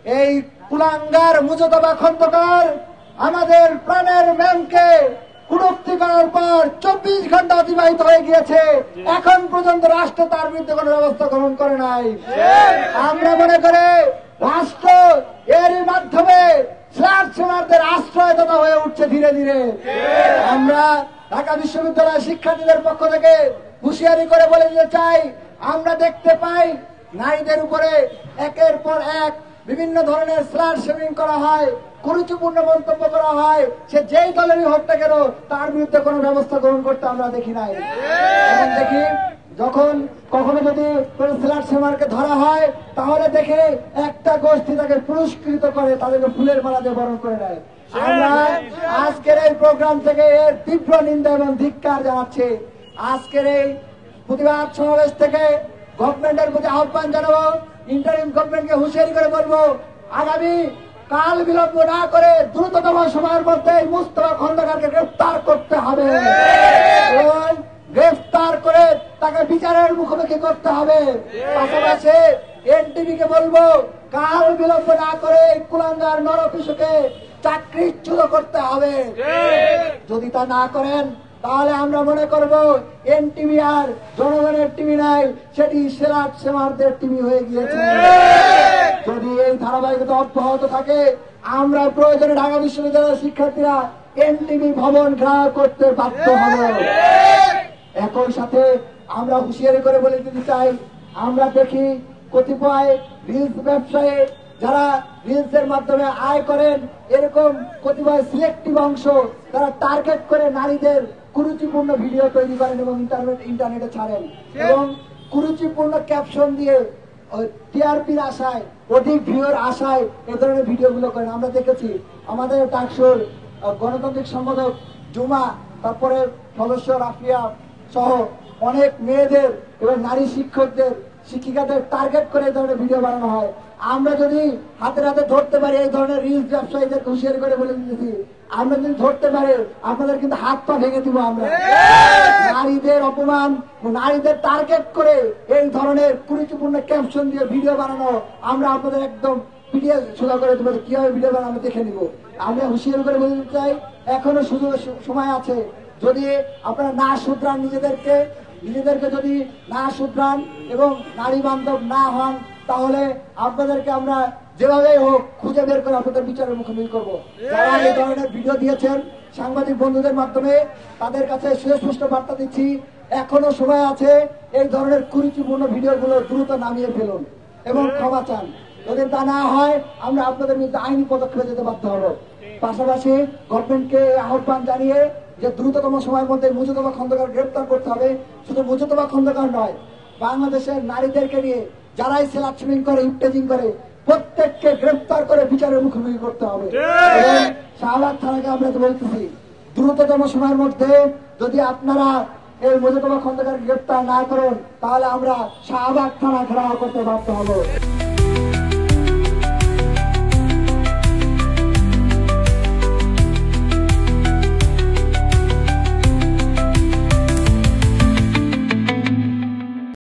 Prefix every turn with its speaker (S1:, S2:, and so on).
S1: এই কুলাঙ্গার মুজতবা খন্দকার আমাদের প্রাণের ম্যামকে কুটুক্তি করার পর 24 ঘন্টা অতিবাহিত হয়ে গিয়েছে, এখন পর্যন্ত রাষ্ট্র তার বিরুদ্ধে কোনো ব্যবস্থা গ্রহণ করে নাই। আমরা মনে করি রাষ্ট্র এরই মাধ্যমে স্ল্যাশমারদের আশ্রয়দাতা হয়ে উঠছে ধীরে ধীরে। আমরা ঢাকা বিশ্ববিদ্যালয়ের শিক্ষার্থীদের পক্ষ থেকে হুঁশিয়ারি করে বলে দিতে চাই, আমরা দেখতে পাই নারীদের উপরে একের পর এক বিভিন্ন ধরনের স্ল্যাশ শেমিং করা হয়, কুরুচিপূর্ণ মন্তব্য করা হয়। সে যেই দলেরই হোক না কেন তার বিরুদ্ধে কোনো ব্যবস্থা গ্রহণ করতে আমরা দেখি নাই। এখন দেখি যখন কখনো যদি কোন স্ল্যাশ শেমারকে ধরা হয় তাহলে দেখে একটা গোষ্ঠী তাকে পুরস্কৃত করে, তাদেরকে ফুলের মালা দিয়ে বরণ করে নেয়। আমরা আজকের এই প্রোগ্রাম থেকে এর তীব্র নিন্দা এবং ধিক্কার জানাচ্ছি। আজকের এই প্রতিবাদ সমাবেশ থেকে গভর্নমেন্টের প্রতি আহ্বান জানাবো, ইন্টারিম গভর্নমেন্টকে হুঁশিয়ারি করে বলবো, আগামী কাল বিলম্ব না করে দ্রুততম সময়ের মধ্যে মুস্তফা খন্দকারকে গ্রেফতার করতে হবে এবং গ্রেফতার করে তাকে বিচারের মুখোমুখি করতে হবে। পাশাপাশি এনটিভি কে বলবো, কাল বিলম্ব না করে কুলাঙ্গার নরপিশুকে চাকরিচ্যুত করতে হবে। যদি তা না করেন তাহলে আমরা মনে করব এনটিভি আর জনগণের টিভি নাই, সেটি স্ল্যাশমারদের টিভি হয়ে গিয়েছে। যদি এই ধারাবাহিকতা অব্যাহত থাকে আমরা প্রয়োজনে ঢাকা বিশ্ববিদ্যালয়ের শিক্ষার্থীরা এনটিভি ভবন ঘেরাও করতে বাধ্য হব। একই সাথে আমরা হুঁশিয়ারি করে বলে দিতে চাই, আমরা দেখি কতিপয় রিলস ব্যবসায়ী যারা রিলসের মাধ্যমে আয় করেন, এরকম কতিপয় সিলেক্টিভ অংশ তারা টার্গেট করে নারীদের কুরুচিপূর্ণ ভিডিও তৈরি করেন এবং ইন্টারনেটে ছাড়েন এবং কুরুচিপূর্ণ ক্যাপশন দিয়ে টিআরপির আশায়, অধিক ভিউর আশায় এ ধরনের ভিডিওগুলো করেন। আমরা দেখেছি আমাদের ডাকসুর গণতান্ত্রিক সম্পাদক জুমা, তারপরে সদস্য রাফিয়া সহ অনেক মেয়েদের এবং নারী শিক্ষকদের, শিক্ষিকাদের টার্গেট করে এই ধরনের ভিডিও বানানো হয়। আমরা যদি হাতে হাতে ধরতে পারি এই ধরনের রিলস ব্যবসায়ীদের হুঁশিয়ারি করে বলে দিতেছি, আমরা যদি ধরতে পারি আপনাদের কিন্তু হাত পা ভেঙে দিব। আমরা নারীদের অপমান, নারীদের টার্গেট করে এই ধরনের কুরুচিপূর্ণ ক্যাপশন দিয়ে ভিডিও বানানো আমরা আপনাদের একদম পিডিএ সোজা করে দেবো, কিভাবে ভিডিও বানানো আমরা দেখে নিব। আমরা হুঁশিয়ারি করে বলে দিতে চাই, এখনো সুযোগ সময় আছে। যদি আপনারা না শুধরান, নিজেদেরকে যদি না শুধরান এবং নারী বান্ধব না হন, তাহলে আপনাদেরকে আমরা যেভাবে হোক খুঁজে বের করে আপনাদের বিচারের মুখোমুখি করবো। যারা এই ধরনের ভিডিও দিয়েছেন সাংবাদিক বন্ধুদের মাধ্যমে, তাদের কাছে সুস্পষ্ট বার্তা দিচ্ছি, এখনো সময় আছে। এই ধরনের কুরুচিপূর্ণ ভিডিওগুলো দ্রুত নামিয়ে ফেলুন এবং ক্ষমা চান। যদি তা না হয় আমরা আপনাদের বিরুদ্ধে আইনি পদক্ষেপে যেতে বাধ্য হব। পাশাপাশি গভর্নমেন্টকে আহ্বান জানিয়ে যে দ্রুততম সময়ের মধ্যে মুজতবা খন্দকার গ্রেফতার করতে হবে। শুধু মুজতবা খন্দকার নয়, বাংলাদেশের নারীদেরকে নিয়ে যারাই স্ল্যাশমিং করে, ইফটেজিং করে, প্রত্যেককে গ্রেফতার করে বিচারের মুখোমুখি করতে হবে। শাহবাগ থানাকে আমরা তো বলতেছি, দ্রুততম সময়ের মধ্যে যদি আপনারা এই মুজতবা খন্দকার গ্রেফতার না করেন তাহলে আমরা শাহবাগ থানা ঘেরাও করতে বাধ্য হব।